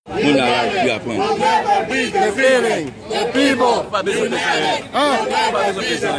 Moun a la pi apren. The feeling, the people. Pa bezon pesen. Pa bezon pesen.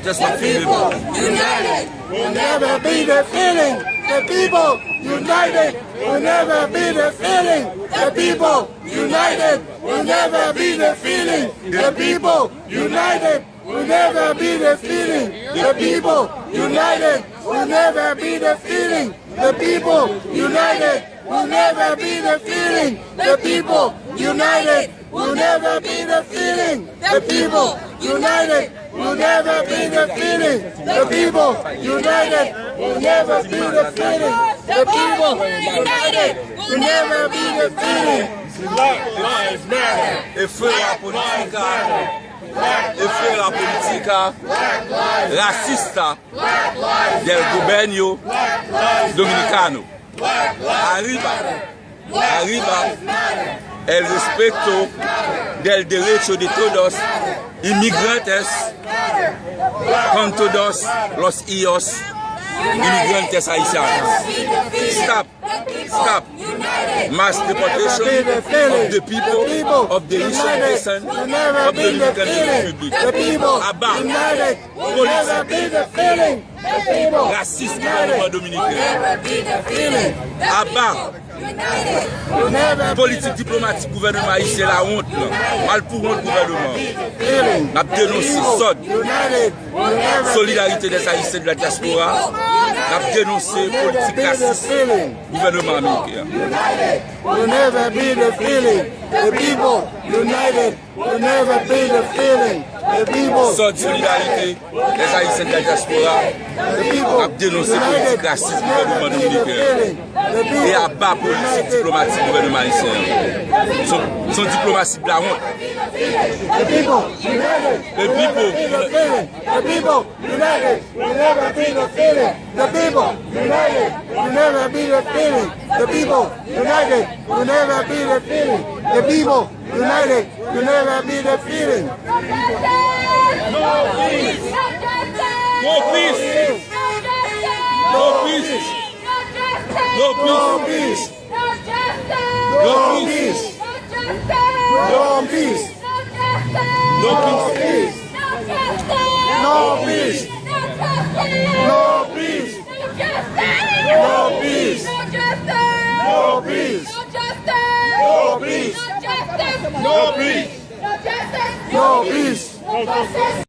Just la feeling. United will never be the feeling. The people united will never be the feeling. The people united will never be the feeling. The people united will never be the feeling. The people united will never be the feeling. The people united will never be the feeling. The people united will never be the feeling. The people united will never be the feeling. The people united will never be the feeling. The people united will never be the feeling. Black Lives Matter. E fwe la politika racista del gobierno dominicano. Arriba el respeto del derecho de todos inmigrantes con todos los hijos inmigrantes haitianos. Stop mass deportation of the people of the Haitian nation of the Dominican Republic. Abat raciste gouvernement dominicain. Abat politique diplomatique gouvernement haïtien la honte là. Mal pour honte gouvernement. N'a dénoncé SOD. Solidarité des Haïtiens de la diaspora. N'a dénoncé politique raciste gouvernement américain. Will never be the feeling. The people united will never be the feeling. The people SOD solidarité des Haïtiens de la diaspora. N'a dénoncé politique raciste gouvernement dominicain. Et abat politique diplomatique gouvernement haïtien. Son diplomatie de la honte. The people united will never be the feeling. The people united will never be the feeling. The people united will never be the feeling. The people united will never be the feeling. The people united will never be the feeling. No peace. No peace. No peace. No peace. No peace. No peace. No peace. No peace. No peace. No peace. No peace. No peace. No peace. No peace.